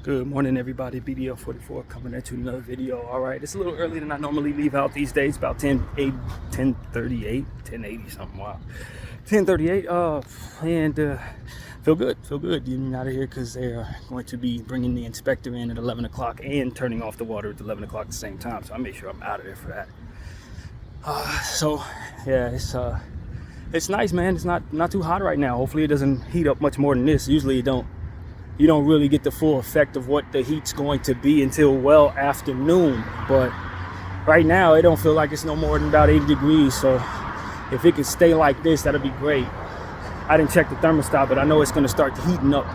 Good morning, everybody. BDF 44 coming at you with another video. All right, it's a little earlier than I normally leave out these days, about 10:38, 10:80 something. Wow, 10:38. And feel good getting out of here because they are going to be bringing the inspector in at 11 o'clock and turning off the water at 11 o'clock at the same time. So I make sure I'm out of there for that. So yeah, it's nice, man. It's not too hot right now. Hopefully it doesn't heat up much more than this. Usually you don't really get the full effect of what the heat's going to be until well afternoon. But right now, it don't feel like it's no more than about 80 degrees. So if it could stay like this, that'd be great. I didn't check the thermostat, but I know it's going to start heating up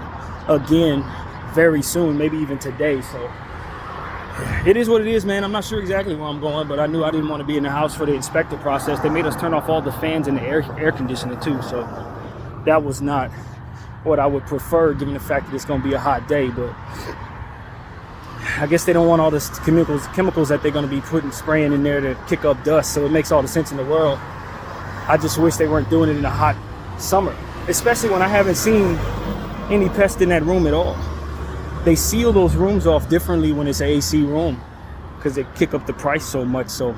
again very soon, maybe even today. So it is what it is, man. I'm not sure exactly where I'm going, but I knew I didn't want to be in the house for the inspector process. They made us turn off all the fans and the air conditioner too. So that was not what I would prefer, given the fact that it's going to be a hot day. But I guess they don't want all this chemicals that they're going to be spraying in there to kick up dust. So it makes all the sense in the world. I just wish they weren't doing it in a hot summer, especially when I haven't seen any pests in that room at all. They seal those rooms off differently when it's an AC room because they kick up the price so much. So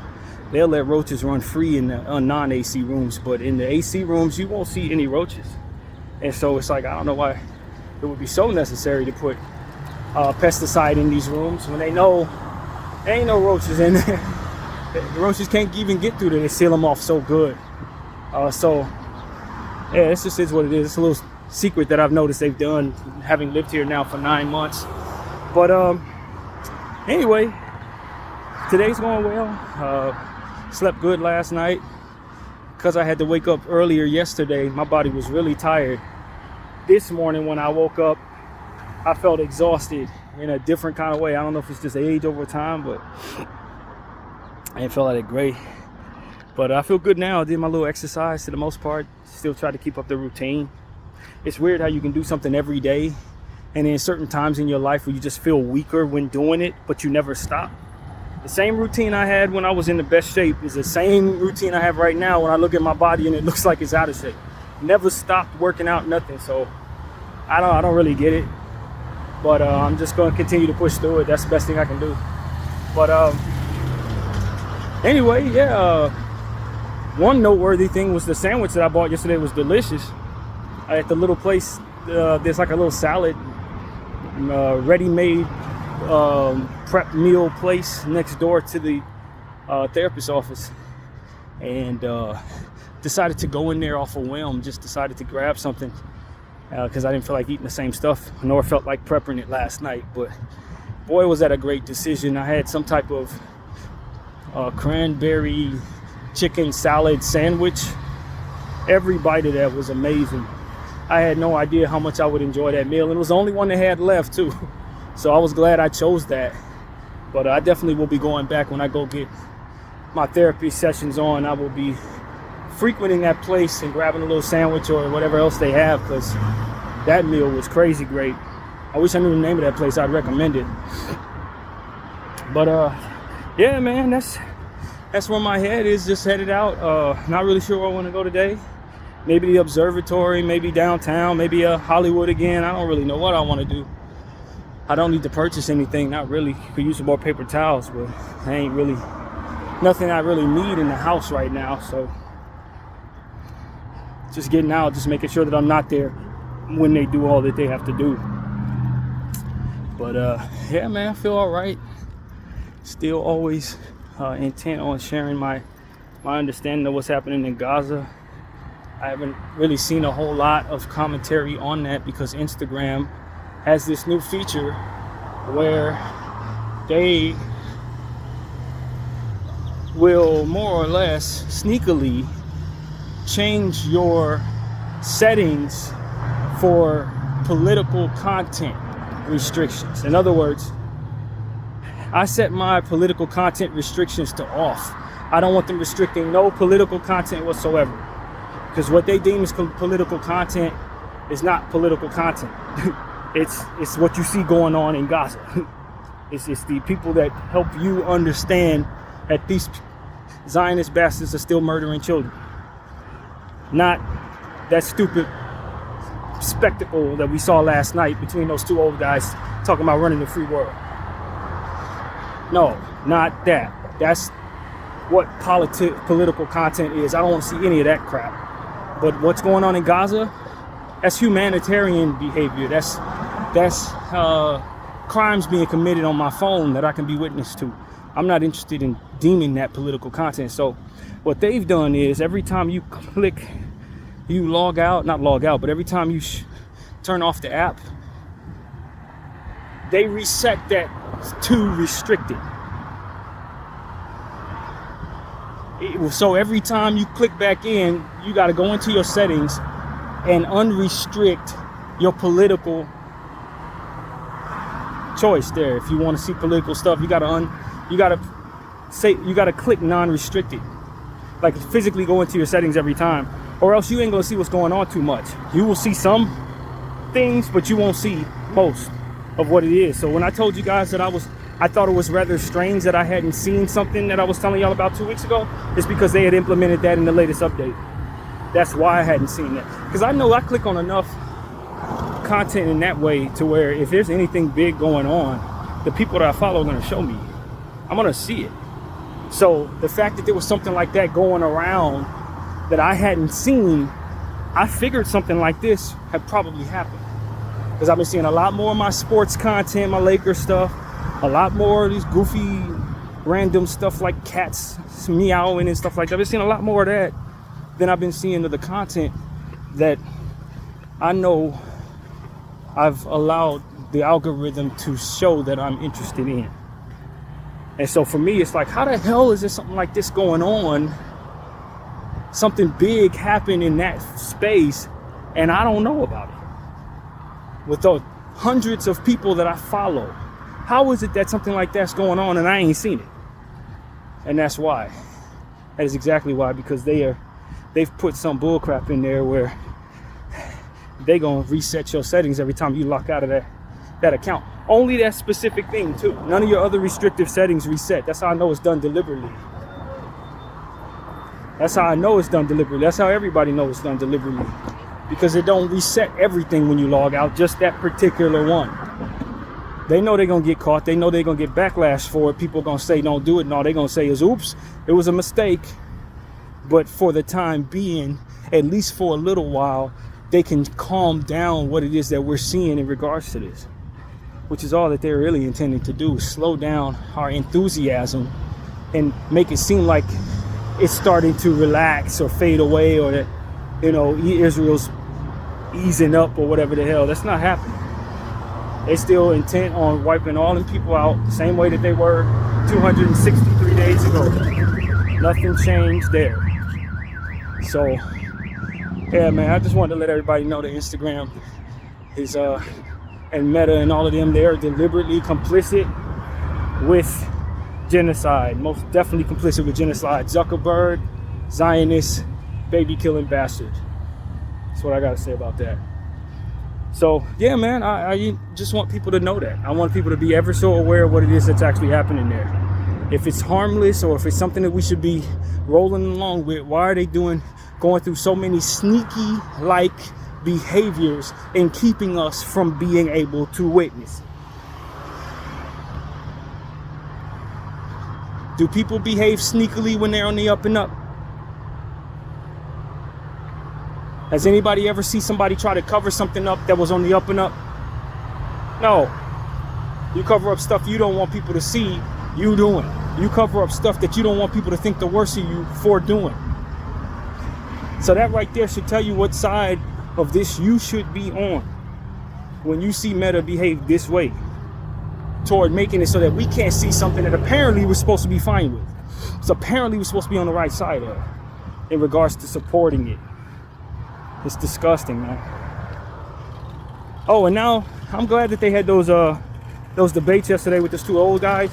they'll let roaches run free in the non-AC rooms, but in the AC rooms you won't see any roaches. And so it's like, I don't know why it would be so necessary to put pesticide in these rooms when they know there ain't no roaches in there. The roaches can't even get through there. They seal them off so good. So yeah, this just is what it is. It's a little secret that I've noticed they've done, having lived here now for 9 months. But anyway, today's going well. Slept good last night. Because I had to wake up earlier yesterday, my body was really tired. This morning when I woke up, I felt exhausted in a different kind of way. I don't know if it's just age over time, but I didn't feel that great. But I feel good now. I did my little exercise for the most part. Still try to keep up the routine. It's weird how you can do something every day, and then certain times in your life where you just feel weaker when doing it, but you never stop. The same routine I had when I was in the best shape is the same routine I have right now when I look at my body and it looks like it's out of shape. Never stopped working out, nothing. So I don't really get it. But I'm just going to continue to push through it. That's the best thing I can do. But anyway, yeah. One noteworthy thing was the sandwich that I bought yesterday was delicious. At the little place, there's like a little salad, ready-made prep meal place next door to the therapist's office, and decided to go in there off a whim. Just decided to grab something because I didn't feel like eating the same stuff, nor felt like prepping it last night. But boy, was that a great decision. I had some type of cranberry chicken salad sandwich. Every bite of that was amazing. I had no idea how much I would enjoy that meal, and it was the only one they had left too. So I was glad I chose that. But I definitely will be going back when I go get my therapy sessions on. I will be frequenting that place and grabbing a little sandwich or whatever else they have, because that meal was crazy great. I wish I knew the name of that place. I'd recommend it. But yeah, man, that's where my head is. Just headed out. Not really sure where I want to go today. Maybe the observatory, maybe downtown, maybe Hollywood again. I don't really know what I want to do. I don't need to purchase anything, not really. Could use some more paper towels, but I ain't really nothing I really need in the house right now. So just getting out, just making sure that I'm not there when they do all that they have to do. But yeah, man, I feel all right. Still always intent on sharing my understanding of what's happening in Gaza. I haven't really seen a whole lot of commentary on that because Instagram has this new feature where they will more or less sneakily change your settings for political content restrictions. In other words, I set my political content restrictions to off. I don't want them restricting no political content whatsoever, because what they deem as political content is not political content. It's what you see going on in Gaza. It's the people that help you understand that these Zionist bastards are still murdering children. Not that stupid spectacle that we saw last night between those two old guys talking about running the free world. No, not that. That's what political content is. I don't want to see any of that crap. But what's going on in Gaza, that's humanitarian behavior. That's crimes being committed on my phone that I can be witness to. I'm not interested in deeming that political content. So what they've done is every time you click, you log out, not log out, but every time you turn off the app, they reset that to restricted. So every time you click back in, you got to go into your settings and unrestrict your political choice there. If you want to see political stuff, you got to click non-restricted. Like physically go into your settings every time, or else you ain't gonna see what's going on too much. You will see some things, but you won't see most of what it is. So when I told you guys that I thought it was rather strange that I hadn't seen something that I was telling y'all about 2 weeks ago, it's because they had implemented that in the latest update. That's why I hadn't seen that. Because I know I click on enough content in that way to where if there's anything big going on, the people that I follow are gonna show me. I'm gonna see it. So the fact that there was something like that going around that I hadn't seen, I figured something like this had probably happened. Because I've been seeing a lot more of my sports content, my Lakers stuff, a lot more of these goofy, random stuff like cats meowing and stuff like that. I've been seeing a lot more of that than I've been seeing of the content that I know I've allowed the algorithm to show that I'm interested in. And so for me, it's like, how the hell is there something like this going on? Something big happened in that space, and I don't know about it. With the hundreds of people that I follow, how is it that something like that's going on and I ain't seen it? And that's why. That is exactly why, because they've put some bullcrap in there where they gonna reset your settings every time you lock out of that account. Only that specific thing too. None of your other restrictive settings reset. That's how I know it's done deliberately. That's how I know it's done deliberately. That's how everybody knows it's done deliberately. Because it don't reset everything when you log out, just that particular one. They know they're gonna get caught. They know they're gonna get backlash for it. People gonna say don't do it, and all they're gonna say is oops, it was a mistake. But for the time being, at least for a little while, they can calm down what it is that we're seeing in regards to this. Which is all that they're really intending to do, is slow down our enthusiasm and make it seem like it's starting to relax or fade away, or that, you know, Israel's easing up or whatever the hell. That's not happening. They're still intent on wiping all them people out the same way that they were 263 days ago. Nothing changed there. So, yeah, man, I just wanted to let everybody know that Instagram is, and Meta and all of them, they are deliberately complicit with genocide. Most definitely complicit with genocide. Zuckerberg, Zionist, baby killing bastard. That's what I gotta say about that. So yeah, man, I just want people to know that. I want people to be ever so aware of what it is that's actually happening there. If it's harmless or if it's something that we should be rolling along with, why are they going through so many sneaky like behaviors and keeping us from being able to witness it? Do people behave sneakily when they're on the up and up? Has anybody ever seen somebody try to cover something up that was on the up and up? No. You cover up stuff you don't want people to see you doing. You cover up stuff that you don't want people to think the worst of you for doing. So that right there should tell you what side of this you should be on when you see Meta behave this way toward making it so that we can't see something that apparently we're supposed to be fine with. So apparently we're supposed to be on the right side of in regards to supporting it. It's disgusting, man. Oh, and now I'm glad that they had those debates yesterday with those two old guys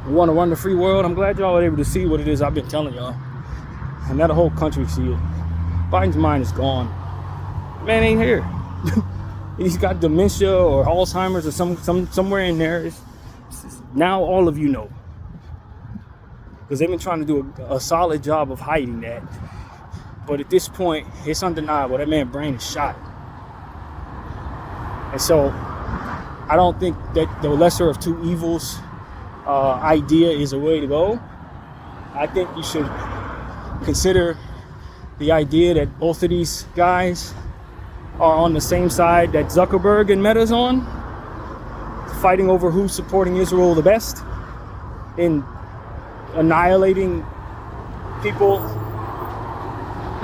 who want to run the free world. I'm glad y'all were able to see what it is I've been telling y'all, and now the whole country see it. Biden's mind is gone. Man ain't here. He's got dementia or Alzheimer's or somewhere in there. It's now all of you know, because they've been trying to do a solid job of hiding that. But at this point, it's undeniable. That man's brain is shot. And so I don't think that the lesser of two evils idea is a way to go. I think you should consider the idea that both of these guys are on the same side that Zuckerberg and Meta's on, fighting over who's supporting Israel the best in annihilating people.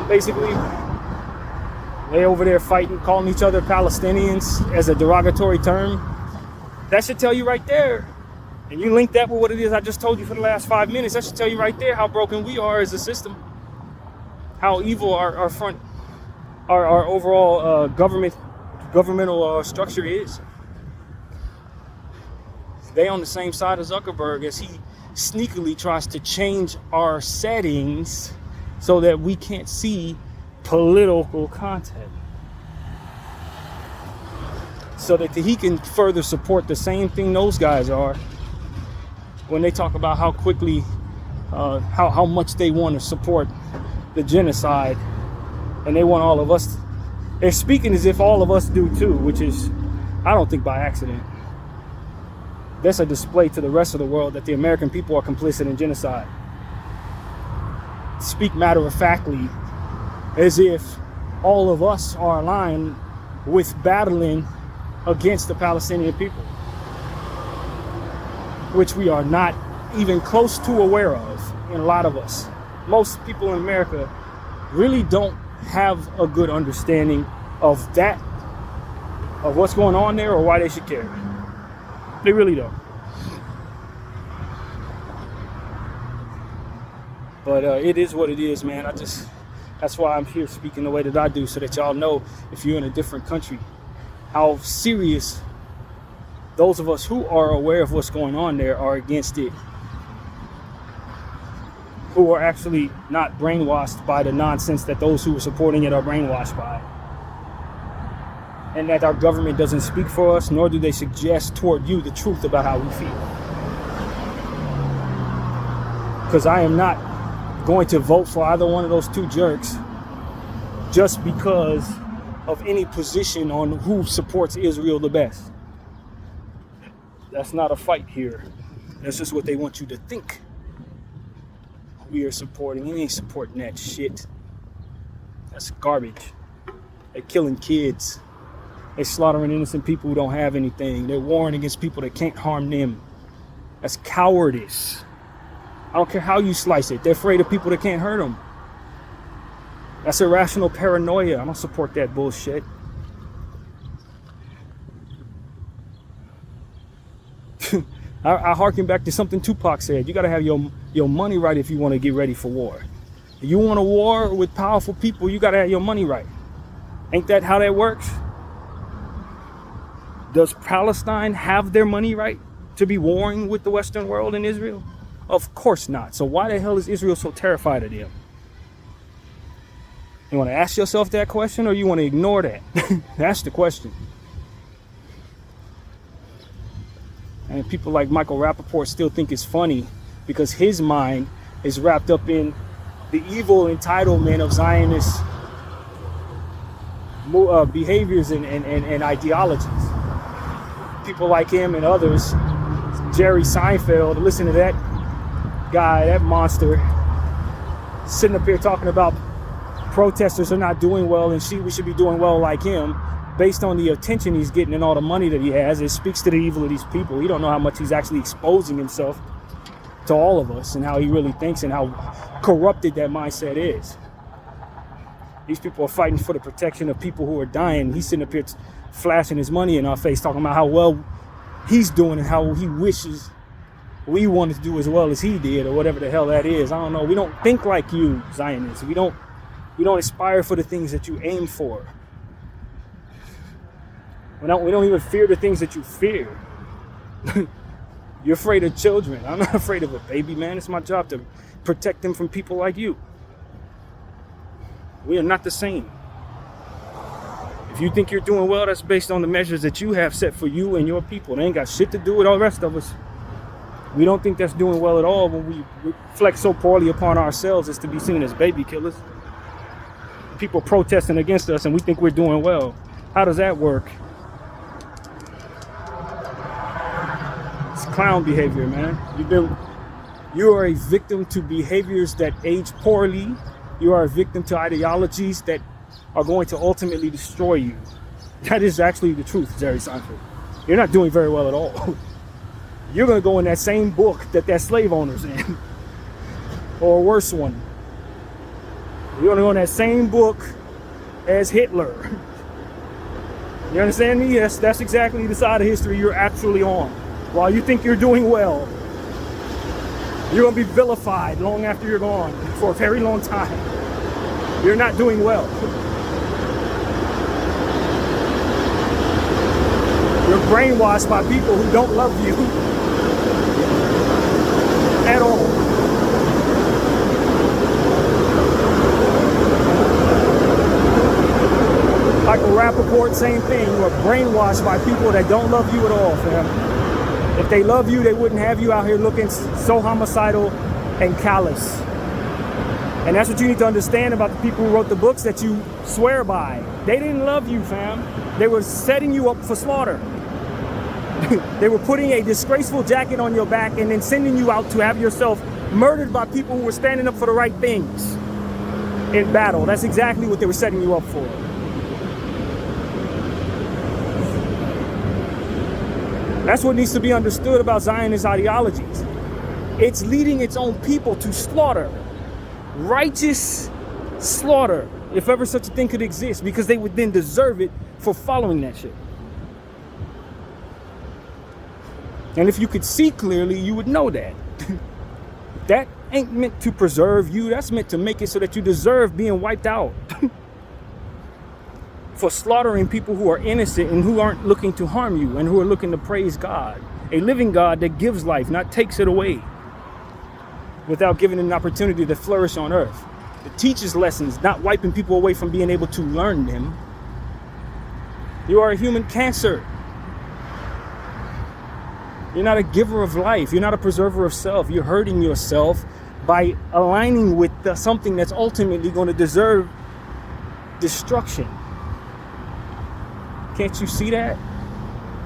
Basically, they over there fighting, calling each other Palestinians as a derogatory term. That should tell you right there. And you link that with what it is I just told you for the last 5 minutes. That should tell you right there how broken we are as a system, how evil our overall governmental structure is. They on the same side as Zuckerberg as he sneakily tries to change our settings so that we can't see political content, so that he can further support the same thing those guys are when they talk about how quickly, how much they want to support the genocide, and they want all of us. They're speaking as if all of us do too, which is, I don't think, by accident. That's a display to the rest of the world that the American people are complicit in genocide. Speak matter-of-factly as if all of us are aligned with battling against the Palestinian people, which we are not even close to aware of in a lot of us. Most people in America really don't have a good understanding of that, of what's going on there or why they should care. They really don't. But it is what it is, man. That's why I'm here speaking the way that I do, so that y'all know, if you're in a different country, how serious those of us who are aware of what's going on there are against it, who are actually not brainwashed by the nonsense that those who are supporting it are brainwashed by. And that our government doesn't speak for us, nor do they suggest toward you the truth about how we feel. Because I am not going to vote for either one of those two jerks just because of any position on who supports Israel the best. That's not a fight here. That's just what they want you to think we are supporting. We ain't supporting that shit. That's garbage. They're killing kids. They're slaughtering innocent people who don't have anything. They're warring against people that can't harm them. That's cowardice. I don't care how you slice it. They're afraid of people that can't hurt them. That's irrational paranoia. I don't support that bullshit. I harken back to something Tupac said. You got to have your money right if you want to get ready for war. If you want a war with powerful people, you got to have your money right. Ain't that how that works? Does Palestine have their money right to be warring with the Western world and Israel? Of course not. So why the hell is Israel so terrified of them? You want to ask yourself that question, or you want to ignore that? That's the question. And people like Michael Rappaport still think it's funny because his mind is wrapped up in the evil entitlement of Zionist behaviors and ideologies. People like him and others, Jerry Seinfeld, listen to that guy, that monster, sitting up here talking about protesters are not doing well and we should be doing well like him, based on the attention he's getting and all the money that he has. It speaks to the evil of these people. He don't know how much he's actually exposing himself to all of us and how he really thinks and how corrupted that mindset is. These people are fighting for the protection of people who are dying. He's sitting up here flashing his money in our face, talking about how well he's doing and how he wishes we wanted to do as well as he did, or whatever the hell that is. I don't know. We don't think like you, Zionists. We don't aspire for the things that you aim for. We don't even fear the things that you fear. You're afraid of children. I'm not afraid of a baby, man. It's my job to protect them from people like you. We are not the same. If you think you're doing well, that's based on the measures that you have set for you and your people. They ain't got shit to do with all the rest of us. We don't think that's doing well at all when we reflect so poorly upon ourselves as to be seen as baby killers. People protesting against us and we think we're doing well. How does that work? clown behavior, man. You are a victim to behaviors that age poorly. You are a victim to ideologies that are going to ultimately destroy you. That is actually the truth, Jerry Seinfeld. You're not doing very well at all. You're going to go in that same book that slave owner's in. Or a worse one. You're going to go in that same book as Hitler. You understand me? Yes, that's exactly the side of history you're actually on. While you think you're doing well, you're going to be vilified long after you're gone for a very long time. You're not doing well. You're brainwashed by people who don't love you at all. Michael Rappaport, same thing. You are brainwashed by people that don't love you at all, fam. If they love you, they wouldn't have you out here looking so homicidal and callous. And that's what you need to understand about the people who wrote the books that you swear by. They didn't love you, fam. They were setting you up for slaughter. They were putting a disgraceful jacket on your back and then sending you out to have yourself murdered by people who were standing up for the right things in battle. That's exactly what they were setting you up for. That's what needs to be understood about Zionist ideologies. It's leading its own people to slaughter. Righteous slaughter, if ever such a thing could exist, because they would then deserve it for following that shit. And if you could see clearly, you would know that. That ain't meant to preserve you. That's meant to make it so that you deserve being wiped out. For slaughtering people who are innocent and who aren't looking to harm you and who are looking to praise God. A living God that gives life, not takes it away, without giving an opportunity to flourish on earth. That teaches lessons, not wiping people away from being able to learn them. You are a human cancer. You're not a giver of life. You're not a preserver of self. You're hurting yourself by aligning with something that's ultimately going to deserve destruction. Can't you see that?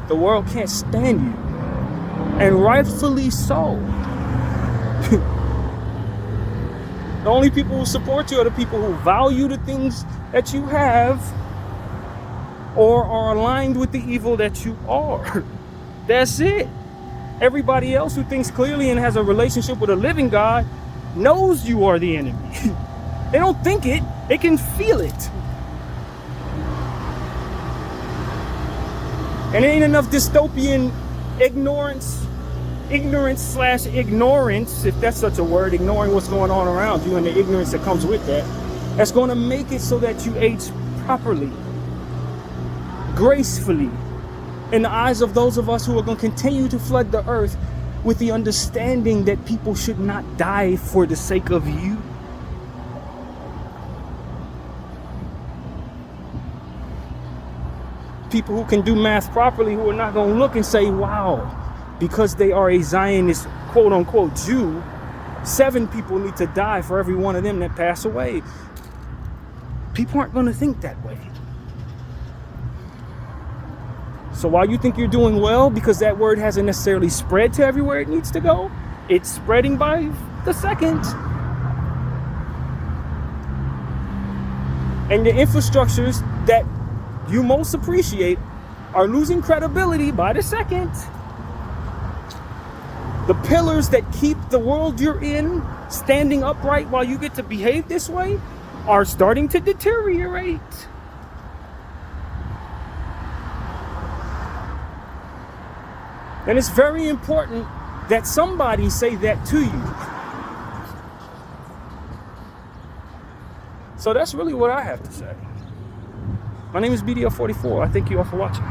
The world can't stand you. And rightfully so. The only people who support you are the people who value the things that you have or are aligned with the evil that you are. That's it. Everybody else who thinks clearly and has a relationship with a living God knows you are the enemy. They don't think it, they can feel it. And it ain't enough dystopian ignorance /ignorance, if that's such a word, ignoring what's going on around you and the ignorance that comes with that, that's going to make it so that you age properly, gracefully, in the eyes of those of us who are going to continue to flood the earth with the understanding that people should not die for the sake of you. People who can do math properly, who are not going to look and say, wow, because they are a Zionist, quote unquote, Jew, 7 people need to die for every one of them that pass away. People aren't going to think that way. So while you think you're doing well, because that word hasn't necessarily spread to everywhere it needs to go, it's spreading by the second. And the infrastructures that you most appreciate are losing credibility by the second. The pillars that keep the world you're in standing upright while you get to behave this way are starting to deteriorate. And it's very important that somebody say that to you. So that's really what I have to say. My name is BDF 44. I thank you all for watching.